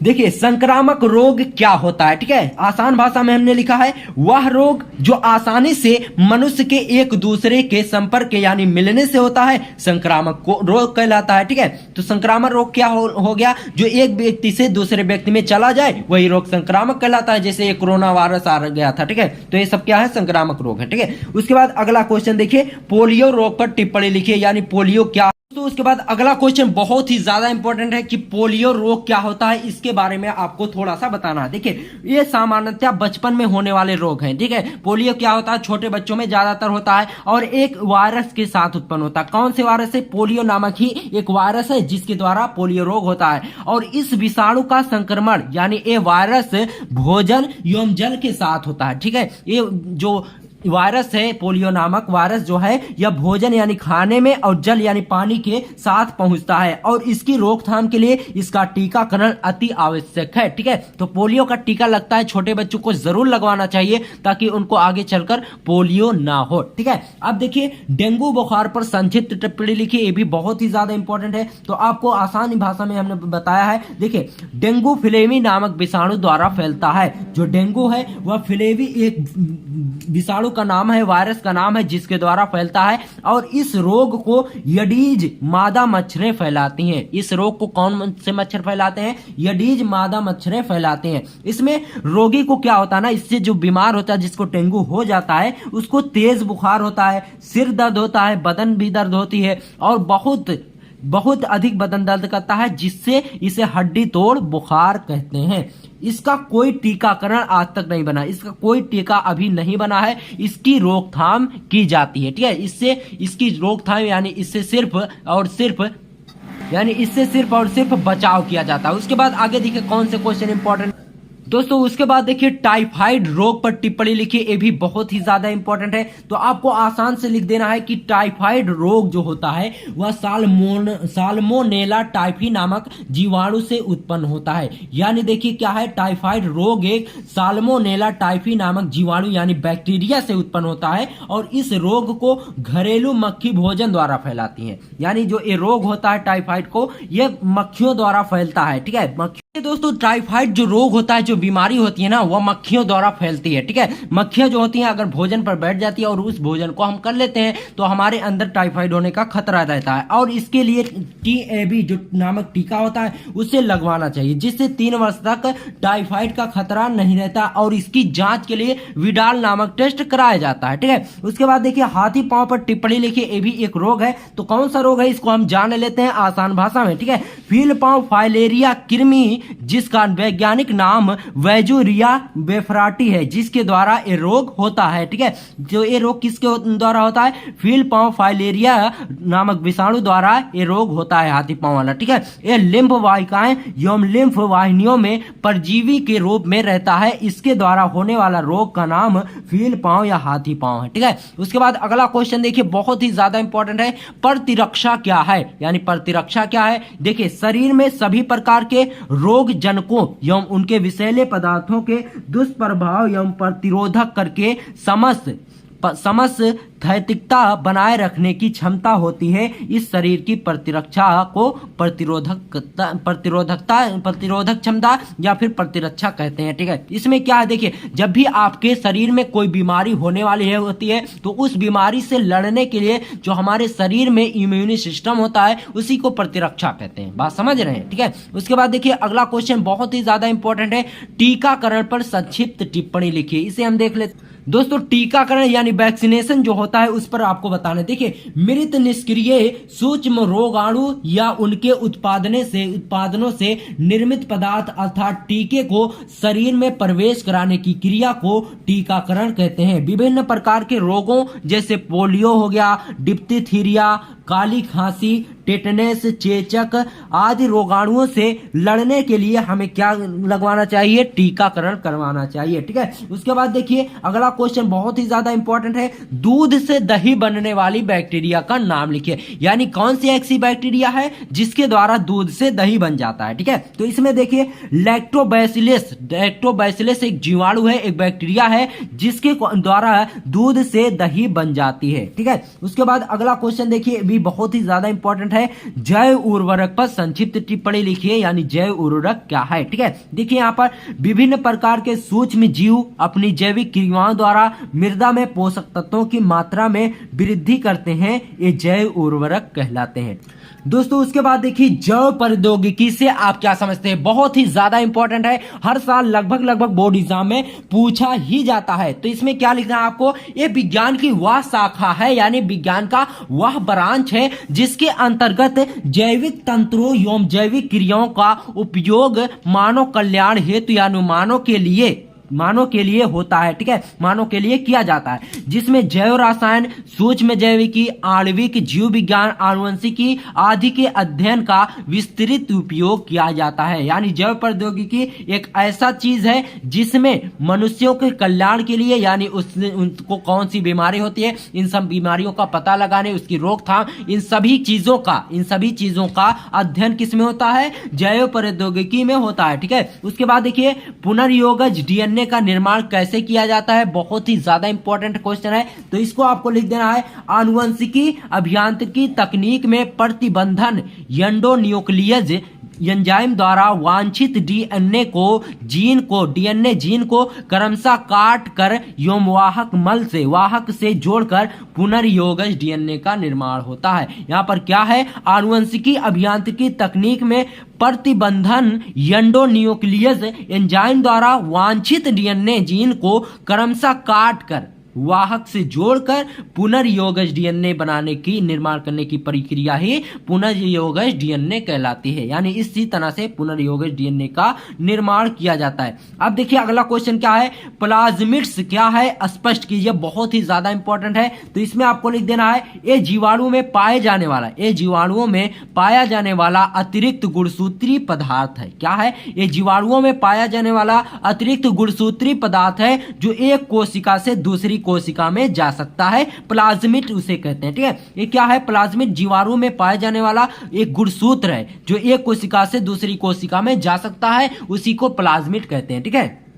देखिए संक्रामक रोग क्या होता है, ठीक है, आसान भाषा में हमने लिखा है, वह रोग जो आसानी से मनुष्य के एक दूसरे के संपर्क यानी मिलने से होता है, संक्रामक रोग कहलाता है, ठीक है। तो संक्रामक रोग क्या हो गया, जो एक व्यक्ति से दूसरे व्यक्ति में चला जाए वही रोग संक्रामक कहलाता है। जैसे ये कोरोना वायरस आ गया था, ठीक है, तो ये सब क्या है, संक्रामक रोग है, ठीक है। उसके बाद अगला क्वेश्चन देखिए, पोलियो रोग पर टिप्पणी लिखिए, यानी पोलियो क्या। तो उसके बाद अगला क्वेश्चन बहुत ही ज्यादा इंपॉर्टेंट है कि पोलियो रोग क्या होता है, इसके बारे में आपको थोड़ा सा बताना है। देखिए ये सामान्यतः बचपन में होने वाले रोग हैं, ठीक है। पोलियो क्या होता है, छोटे बच्चों में ज्यादातर होता है और एक वायरस के साथ उत्पन्न होता है। कौन से वायरस है, पोलियो नामक ही एक वायरस है जिसके द्वारा पोलियो रोग होता है। और इस विषाणु का संक्रमण यानी ये वायरस भोजन एवं जल के साथ होता है, ठीक है। ये जो वायरस है, पोलियो नामक वायरस जो है यह भोजन यानी खाने में और जल यानी पानी के साथ पहुंचता है और इसकी रोकथाम के लिए इसका टीकाकरण अति आवश्यक है। ठीक है, तो पोलियो का टीका लगता है, छोटे बच्चों को जरूर लगवाना चाहिए ताकि उनको आगे चलकर पोलियो ना हो। ठीक है, अब देखिए डेंगू बुखार पर संक्षिप्त टिप्पणी लिखिए, ये भी बहुत ही ज्यादा इंपॉर्टेंट है। तो आपको आसानी भाषा में हमने बताया है। देखिए डेंगू फिलेमी नामक विषाणु द्वारा फैलता है। जो डेंगू है वह फिलेवी एक विषाणु का नाम है, वायरस का नाम है जिसके द्वारा फैलता है और इस रोग को यडीज मादा मच्छरें फैलाती हैं। इस रोग को कौन से मच्छर फैलाते हैं? यडीज मादा मच्छरें फैलाते हैं। इसमें रोगी को क्या होता है ना, इससे जो बीमार होता है, जिसको डेंगू हो जाता है, उसको तेज बुखार होता है, सिर दर्द होता है, बदन भी दर्द होती है और बहुत अधिक बदन दर्द करता है, जिससे इसे हड्डी तोड़ बुखार कहते हैं। इसका कोई टीकाकरण आज तक नहीं बना, इसका कोई टीका अभी नहीं बना है। इसकी रोकथाम की जाती है। ठीक है, इसकी रोकथाम यानी इससे सिर्फ और सिर्फ बचाव किया जाता है। उसके बाद आगे देखिए कौन से क्वेश्चन इंपॉर्टेंट दोस्तों। उसके बाद देखिए टाइफाइड रोग पर टिप्पणी लिखिए, ये भी बहुत ही ज्यादा इंपॉर्टेंट है। तो आपको आसान से लिख देना है कि टाइफाइड रोग जो होता है वह साल्मोनेला टाइफी नामक जीवाणु से उत्पन्न होता है। यानी देखिए क्या है, टाइफाइड रोग एक साल्मोनेला टाइफी नामक जीवाणु यानी बैक्टीरिया से उत्पन्न होता है और इस रोग को घरेलू मक्खी भोजन द्वारा फैलाती है। यानी जो ये रोग होता है टाइफाइड को, यह मक्खियों द्वारा फैलता है। ठीक है दोस्तों, टाइफाइड जो रोग होता है, जो बीमारी होती है ना, वह मक्खियों द्वारा फैलती है। ठीक है, मक्खियां जो होती हैं अगर भोजन पर बैठ जाती है और उस भोजन को हम कर लेते हैं तो हमारे अंदर टाइफाइड होने का खतरा रहता है और इसके लिए TAB जो नामक टीका होता है उसे लगवाना चाहिए, जिससे 3 वर्ष तक टाइफाइड का खतरा नहीं रहता और इसकी जांच के लिए विडाल नामक टेस्ट कराया जाता है। ठीक है, उसके बाद देखिए हाथी पांव पर टिप्पणी लिखिए, ये भी एक रोग है। तो कौन सा रोग है इसको हम जान लेते हैं आसान भाषा में। ठीक है, फील पांव फाइलेरिया कृमि, जिसका वैज्ञानिक नाम वैजुरिया बेफराटी है, जिसके द्वारा ये रोग होता है। ठीक है, जो ये रोग किसके द्वारा होता है? फील पांव फाइलेरिया नामक विषाणु द्वारा ये रोग होता है, हाथी पांव वाला। ठीक है, ये लिम्फ वाहिकाएं एवं लिम्फ वाहिनियों में परजीवी के रूप में रहता है। इसके द्वारा होने वाला रोग का नाम फील पांव या हाथी पांव है। ठीक है, उसके बाद अगला क्वेश्चन देखिए, बहुत ही ज्यादा इंपॉर्टेंट है। प्रतिरक्षा क्या है? यानी प्रतिरक्षा क्या है? देखिए शरीर में सभी प्रकार के रोग जनकों एवं उनके विषैले पदार्थों के दुष्प्रभाव एवं प्रतिरोधक करके समस्थैतिकता बनाए रखने की क्षमता होती है। इस शरीर की प्रतिरक्षा को प्रतिरोधक क्षमता या फिर प्रतिरक्षा कहते हैं। ठीक है, इसमें क्या है, देखिए जब भी आपके शरीर में कोई बीमारी होने वाली होती है तो उस बीमारी से लड़ने के लिए जो हमारे शरीर में इम्यूनी सिस्टम होता है उसी को प्रतिरक्षा कहते हैं। बात समझ रहे हैं? ठीक है, उसके बाद देखिए अगला क्वेश्चन बहुत ही ज्यादा इंपॉर्टेंट है। टीकाकरण पर संक्षिप्त टिप्पणी लिखिए, इसे हम देख लेते दोस्तों। टीकाकरण यानी वैक्सीनेशन जो होता है उस पर आपको बताना। देखिए मृत निष्क्रिय सूक्ष्म रोगाणु या उनके उत्पादनों से निर्मित पदार्थ अर्थात टीके को शरीर में प्रवेश कराने की क्रिया को टीकाकरण कहते हैं। विभिन्न प्रकार के रोगों जैसे पोलियो हो गया, डिप्थीरिया, काली खांसी, टेटनस, चेचक आदि रोगाणुओं से लड़ने के लिए हमें क्या लगवाना चाहिए? टीकाकरण करवाना चाहिए। ठीक है, उसके बाद देखिए अगला क्वेश्चन बहुत ही ज्यादा इंपॉर्टेंट है। दूध से दही बनने वाली बैक्टीरिया का नाम लिखिए, यानी कौन सी ऐसी बैक्टीरिया है जिसके द्वारा दूध से दही बन जाता है। ठीक है, तो इसमें देखिए लैक्टोबैसिलस एक जीवाणु है, एक बैक्टीरिया है जिसके द्वारा दूध से दही बन जाती है। ठीक है, उसके बाद अगला क्वेश्चन देखिए भी बहुत ही ज्यादा इंपॉर्टेंट है। जैव उर्वरक पर संक्षिप्त टिप्पणी लिखिए, यानी जैव उर्वरक क्या है। ठीक है, देखिए यहाँ पर विभिन्न प्रकार के सूक्ष्म जीव अपनी जैविक क्रियाओं द्वारा मृदा में पोषक तत्वों की मात्रा में वृद्धि करते हैं, ये जैव उर्वरक कहलाते हैं। दोस्तों उसके बाद देखिए जैव प्रौद्योगिकी से आप क्या समझते हैं? बहुत ही ज्यादा इंपॉर्टेंट है, हर साल लगभग बोर्ड एग्जाम में पूछा ही जाता है। तो इसमें क्या लिखना है आपको? ये विज्ञान की वह शाखा है, यानी विज्ञान का वह ब्रांच है जिसके अंतर्गत जैविक तंत्रों एवं जैविक क्रियाओं का उपयोग मानव कल्याण हेतु या अनुमानों के लिए मानव के लिए होता है, ठीक है, मानव के लिए किया जाता है, जिसमें जैव रसायन, सूक्ष्म जैविकी, आणविक, जीव विज्ञान, आनुवंशिकी आदि के अध्ययन का विस्तृत उपयोग किया जाता है। यानी जैव प्रौद्योगिकी एक ऐसा चीज है जिसमें मनुष्यों के कल्याण के लिए, यानी उनको कौन सी बीमारी होती है, इन सब बीमारियों का पता लगाने, उसकी रोकथाम, इन सभी चीजों का अध्ययन किसमें होता है, जैव प्रौद्योगिकी में होता है, ठीक है। उसके बाद देखिए पुनर्योगज डीएनए का निर्माण कैसे किया जाता है, बहुत ही ज्यादा इंपॉर्टेंट क्वेश्चन है, तो इसको आपको लिख देना है। आनुवंशिकी अभियांत्रिकी तकनीक में प्रतिबंधन एंडोन्यूक्लियस एंजाइम द्वारा वांछित डीएनए जीन को क्रमशः काट कर एवं वाहक से जोड़कर पुनर्योगज डीएनए का निर्माण होता है। यहाँ पर क्या है, आनुवंशिकी अभियांत्रिकी तकनीक में प्रतिबंधन एंडोन्यूक्लियस एंजाइम द्वारा वांछित डीएनए जीन को क्रमशः काट कर वाहक से जोड़कर पुनर्योगज डीएनए बनाने की, निर्माण करने की प्रक्रिया ही पुनर्योगज डीएनए कहलाती है। यानी इसी तरह से पुनर्योगज डीएनए का निर्माण किया जाता है। अब देखिए अगला क्वेश्चन क्या है, प्लाज्मिड्स क्या है, स्पष्ट कीजिए, बहुत ही ज्यादा इंपॉर्टेंट है। तो इसमें आपको लिख देना है, ये जीवाणु में पाया जाने वाला अतिरिक्त गुणसूत्री पदार्थ है। क्या है, ये जीवाणुओं में पाया जाने वाला अतिरिक्त गुणसूत्री पदार्थ है जो एक कोशिका से दूसरी कोशिका में जा सकता है, प्लाज्मिड उसे कहते हैं, ठीक है। ये क्या है, प्लाज्मिड जीवाणु में पाया जाने वाला एक गुणसूत्र है जो एक कोशिका से दूसरी कोशिका में जा सकता है, उसी को प्लाज्मिड कहते हैं, ठीक है।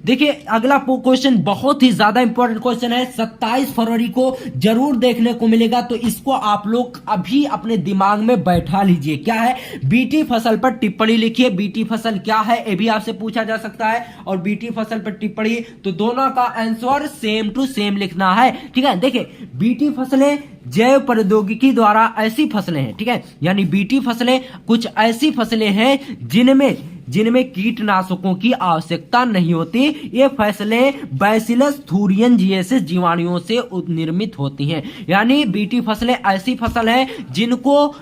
देखिए अगला क्वेश्चन बहुत ही ज्यादा इंपॉर्टेंट क्वेश्चन है, 27 फरवरी को जरूर देखने को मिलेगा, तो इसको आप लोग अभी अपने दिमाग में बैठा लीजिए। क्या है, बीटी फसल पर टिप्पणी लिखिए। बीटी फसल क्या है ये भी आपसे पूछा जा सकता है, और बीटी फसल पर टिप्पणी, तो दोनों का आंसर सेम टू सेम लिखना है, ठीक है। देखिए बीटी फसलें जैव प्रौद्योगिकी द्वारा ऐसी फसलें हैं, ठीक है, यानी बीटी फसलें कुछ ऐसी फसलें हैं जिनमें कीटनाशकों की आवश्यकता नहीं होती। ये फसलें बैसिलस थूरियनजिएसिस जीवाणुओं से निर्मित होती हैं। यानी बीटी फसलें ऐसी फसल हैं जिनको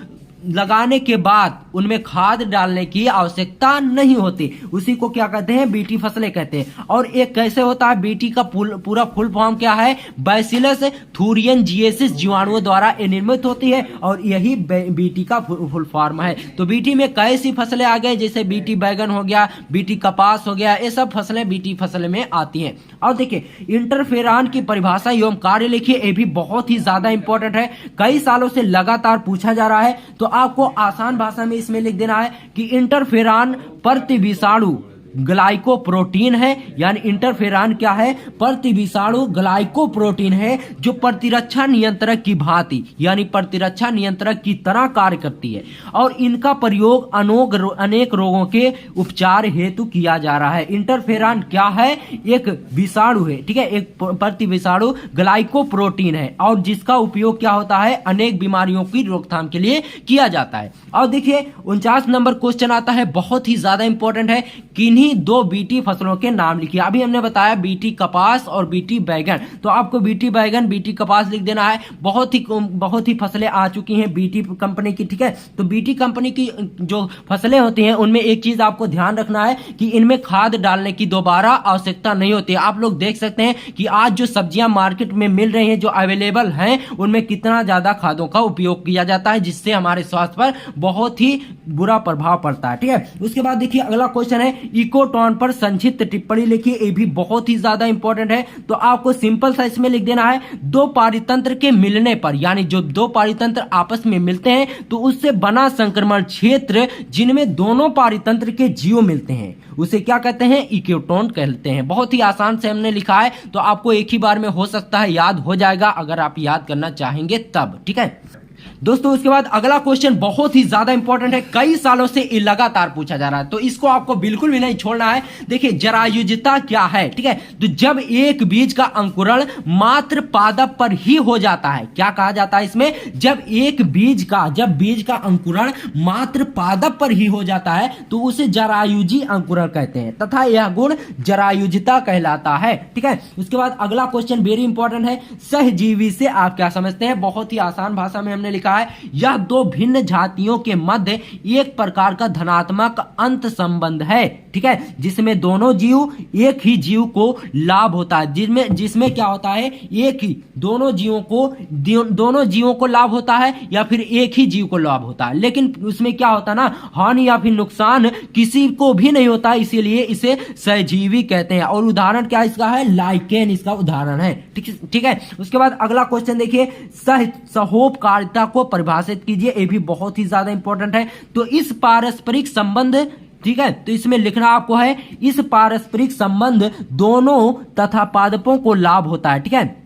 लगाने के बाद उनमें खाद डालने की आवश्यकता नहीं होती, उसी को क्या कहते हैं, बीटी फसलें कहते हैं। और एक कैसे होता है, बीटी का पूरा फुल फॉर्म क्या है, बैसिलस थूरियनजिएसिस जीवाणुओं द्वारा निर्मित होती है, और यही बीटी का फुल फॉर्म है। तो बीटी में कैसी फसलें आ गई, जैसे बीटी बैगन हो गया, बीटी कपास हो गया, ये सब फसलें बीटी फसल में आती हैं। और देखिए इंटरफेरान की परिभाषा एवं कार्य लिखिए, ये भी बहुत ही ज्यादा इंपॉर्टेंट है, कई सालों से लगातार पूछा जा रहा है। तो आपको आसान भाषा में इसमें लिख देना है कि इंटरफेरान प्रतिविषाणु ग्लाइकोप्रोटीन है। यानी इंटरफेरान क्या है, प्रतिविषाणु ग्लाइकोप्रोटीन है जो प्रतिरक्षा नियंत्रक की भांति, यानी प्रतिरक्षा नियंत्रक की तरह कार्य करती है, और इनका प्रयोग अनेक रोगों के उपचार हेतु किया जा रहा है। इंटरफेरान क्या है, एक विषाणु है, ठीक है, एक प्रतिविषाणु ग्लाइकोप्रोटीन है, और जिसका उपयोग क्या होता है, अनेक बीमारियों की रोकथाम के लिए किया जाता है। और देखिए 49 नंबर क्वेश्चन आता है, बहुत ही ज्यादा इंपॉर्टेंट है, किन्हीं दो बीटी फसलों के नाम लिखिए। अभी हमने बताया बीटी कपास और बीटी बैगन, तो आपको बीटी बैगन बीटी कपास लिख देना है। बहुत ही फसलें आ चुकी हैं बीटी कंपनी की, ठीक है। तो बीटी कंपनी की जो फसलें होती हैं उनमें एक चीज आपको ध्यान रखना है कि इनमें खाद डालने की दोबारा आवश्यकता नहीं होती है। आप लोग देख सकते हैं कि आज जो सब्जियां मार्केट में मिल रही हैं, जो अवेलेबल हैं, उनमें कितना ज्यादा खादों का उपयोग किया जाता है, जिससे हमारे स्वास्थ्य पर बहुत ही बुरा प्रभाव पड़ता है, ठीक है। उसके बाद देखिए अगला क्वेश्चन है, इकोटोन पर संक्षिप्त टिप्पणी लिखिए, ये भी बहुत ही ज्यादा इंपॉर्टेंट है। तो आपको सिंपल सा इसमें लिख देना है, दो पारितंत्र के मिलने पर, यानी जो दो पारितंत्र आपस में मिलते हैं तो उससे बना संक्रमण क्षेत्र जिनमें दोनों पारितंत्र के जीव मिलते हैं, उसे क्या कहते हैं, इकोटोन कहते हैं। बहुत ही आसान से हमने लिखा है, तो आपको एक ही बार में हो सकता है याद हो जाएगा, अगर आप याद करना चाहेंगे तब, ठीक है दोस्तों। उसके बाद अगला क्वेश्चन बहुत ही ज्यादा इंपॉर्टेंट है, कई सालों से ये लगातार पूछा जा रहा है, तो इसको आपको बिल्कुल भी नहीं छोड़ना है। देखिए जरायुजता क्या है, ठीक है, तो जब एक बीज का अंकुरण मात्र पादप पर ही हो जाता है, क्या कहा जाता है इसमें, जब बीज का अंकुरण मात्र पादप पर ही हो जाता है तो उसे जरायुजी अंकुरण कहते हैं, तथा यह गुण जरायुजता कहलाता है, ठीक है। उसके बाद अगला क्वेश्चन वेरी इंपॉर्टेंट है, सहजीवी से आप क्या समझते हैं, बहुत ही आसान भाषा में हमने लिखा कहता है यह दो भिन्न जातियों के मध्य एक प्रकार का धनात्मक अंत संबंध है, ठीक है, जिसमें दोनों जीव एक ही जीव को लाभ होता है, जिसमें क्या होता है, एक ही दोनों जीवों को लाभ होता है या फिर एक ही जीव को लाभ होता है, लेकिन उसमें क्या होता है ना, हानि या फिर नुकसान किसी को भी नहीं होता, इसीलिए इसे सहजीवी कहते हैं। और उदाहरण क्या इसका है, लाइकेन इसका उदाहरण है, ठीक है। उसके बाद अगला क्वेश्चन देखिए, सहोपकारिता को परिभाषित कीजिए, ये भी बहुत ही ज्यादा इंपॉर्टेंट है। तो इस पारस्परिक संबंध, ठीक है, तो इसमें लिखना आपको है इस पारस्परिक संबंध दोनों तथा पादपों को लाभ होता है, ठीक है।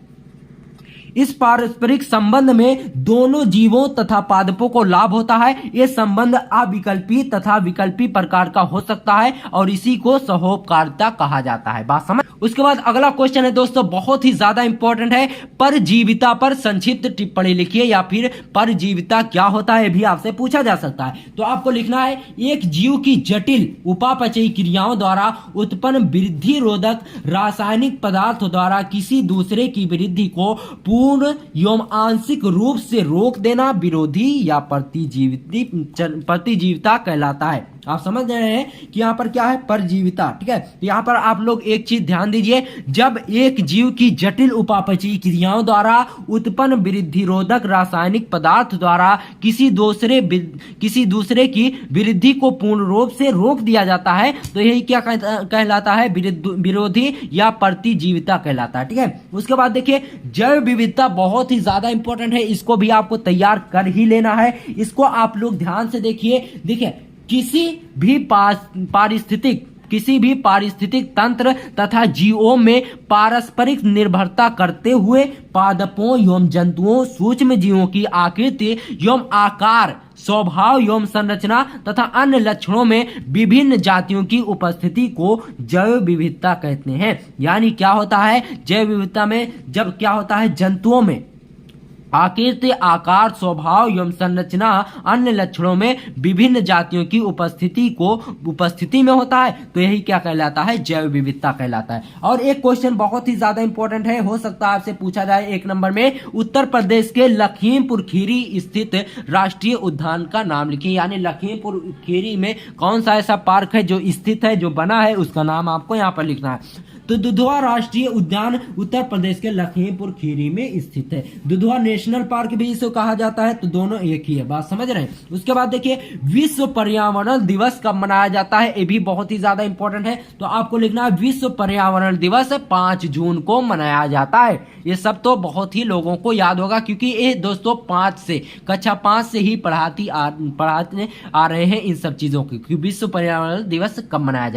इस पारस्परिक संबंध में दोनों जीवों तथा पादपों को लाभ होता है। यह संबंध अविकल्पी तथा विकल्पी प्रकार का हो सकता है और इसी को सहोपकारिता कहा जाता है। बात समझ। उसके बाद अगला क्वेश्चन है दोस्तों, बहुत ही ज्यादा इंपॉर्टेंट है, परजीविता पर संक्षिप्त टिप्पणी लिखिए या फिर परजीविता क्या होता है भी आपसे पूछा जा सकता है। तो आपको लिखना है एक जीव की जटिल उपापचयी क्रियाओं द्वारा उत्पन्न वृद्धि रोधक रासायनिक पदार्थों द्वारा किसी दूसरे की वृद्धि को पूर्ण एवं आंशिक रूप से रोक देना विरोधी या प्रतिजीविता कहलाता है। आप समझ रहे हैं कि यहाँ पर क्या है, परजीविता, ठीक है। तो यहाँ पर आप लोग एक चीज ध्यान दीजिए, जब एक जीव की जटिल उपापचयी क्रियाओं द्वारा उत्पन्न वृद्धिरोधक रासायनिक पदार्थ द्वारा किसी दूसरे की वृद्धि को पूर्ण रूप से रोक दिया जाता है, तो यही क्या कहलाता है, विरोधी या प्रतिजीविता कहलाता है, ठीक है। उसके बाद देखिए, जैव विविधता बहुत ही ज्यादा इंपॉर्टेंट है, इसको भी आपको तैयार कर ही लेना है। इसको आप लोग ध्यान से देखिए, किसी भी पारिस्थितिक तंत्र तथा जीवों में पारस्परिक निर्भरता करते हुए पादपों एवं जंतुओं, सूक्ष्म जीवों की आकृति एवं आकार, स्वभाव एवं संरचना तथा अन्य लक्षणों में विभिन्न जातियों की उपस्थिति को जैव विविधता कहते हैं। यानी क्या होता है, जैव विविधता में जब क्या होता है, जंतुओं में आकृति, आकार, स्वभाव एवं संरचना, अन्य लक्षणों में विभिन्न जातियों की उपस्थिति में होता है, तो यही क्या कहलाता है, जैव विविधता कहलाता है। और एक क्वेश्चन बहुत ही ज्यादा इंपॉर्टेंट है, हो सकता है आपसे पूछा जाए 1 नंबर में, उत्तर प्रदेश के लखीमपुर खीरी स्थित राष्ट्रीय उद्यान का नाम लिखिए। यानी लखीमपुर खीरी में कौन सा ऐसा पार्क है जो स्थित है, जो बना है, उसका नाम आपको यहाँ पर लिखना है। तो दुधवा राष्ट्रीय उद्यान उत्तर प्रदेश के लखीमपुर खीरी में स्थित है। दुधवा नेशनल पार्क भी इसे कहा जाता है, तो दोनों एक ही है। बात समझ रहे हैं। उसके बाद देखिए, विश्व पर्यावरण दिवस कब मनाया जाता है, ये भी बहुत ही ज्यादा इंपॉर्टेंट है। तो आपको लिखना है विश्व पर्यावरण दिवस 5 जून को मनाया जाता है। ये सब तो बहुत ही लोगों को याद होगा, क्योंकि ये दोस्तों कक्षा 5 से ही पढ़ाते आ रहे हैं इन सब चीजों की। विश्व पर्यावरण दिवस कब मनाया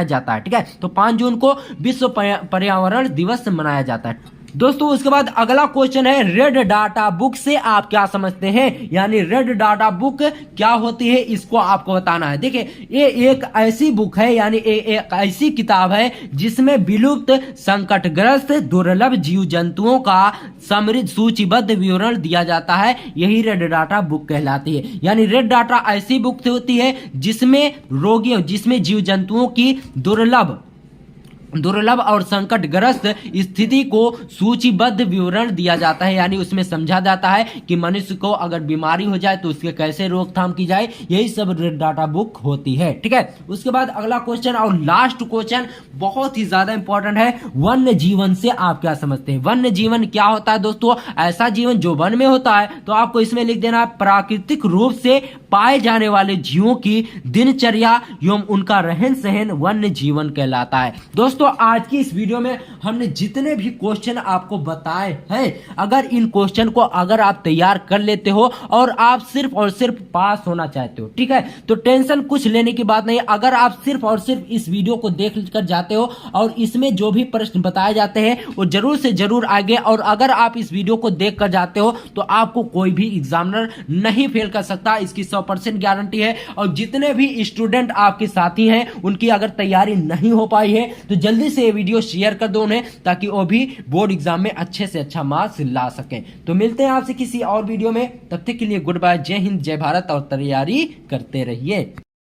जाता है, ठीक है। तो 5 जून को विश्व पर्यावरण दिवस मनाया जाता है दोस्तों। उसके बाद अगला क्वेश्चन है, रेड डाटा बुक से आप क्या समझते हैं, यानी रेड डाटा बुक क्या होती है, इसको आपको बताना है। देखिए, ये एक ऐसी बुक है, यानी एक ऐसी किताब है जिसमें विलुप्त, संकटग्रस्त, दुर्लभ जीव जंतुओं का समृद्ध सूचीबद्ध विवरण दिया जाता है। यही रेड डाटा बुक कहलाती है। यानी रेड डाटा ऐसी बुक होती है जिसमें जीव जंतुओं की दुर्लभ और संकटग्रस्त स्थिति को सूचीबद्ध विवरण दिया जाता है। यानी उसमें समझा जाता है कि मनुष्य को अगर बीमारी हो जाए तो उसके कैसे रोकथाम की जाए, यही सब रेड डाटा बुक होती है, ठीक है। उसके बाद अगला क्वेश्चन और लास्ट क्वेश्चन बहुत ही ज्यादा इंपॉर्टेंट है, वन्य जीवन से आप क्या समझते हैं। वन्य जीवन क्या होता है दोस्तों, ऐसा जीवन जो वन में होता है। तो आपको इसमें लिख देना है, प्राकृतिक रूप से पाए जाने वाले जीवों की दिनचर्या एवं उनका रहन सहन वन्य जीवन कहलाता है। दोस्तों, आज की इस वीडियो में हमने जितने भी क्वेश्चन आपको बताए हैं, अगर इन क्वेश्चन को अगर आप तैयार कर लेते हो और आप सिर्फ और सिर्फ पास होना चाहते हो, ठीक है, तो टेंशन कुछ लेने की बात नहीं। अगर आप सिर्फ और सिर्फ इस वीडियो को देख कर जाते हो और इसमें जो भी प्रश्न बताए जाते हैं वो जरूर से जरूर आएंगे, और अगर आप इस वीडियो को देख कर जाते हो तो आपको कोई भी एग्जामिनर नहीं फेल कर सकता, इसकी 100% गारंटी है। और जितने भी स्टूडेंट आपके साथी हैं उनकी अगर तैयारी नहीं हो पाई है तो जल्दी से ये वीडियो शेयर कर दो उन्हें, ताकि वो भी बोर्ड एग्जाम में अच्छे से अच्छा मार्क्स ला सकें। तो मिलते हैं आपसे किसी और वीडियो में, तब तक के लिए गुड बाय, जय हिंद, जय भारत, और तैयारी करते रहिए।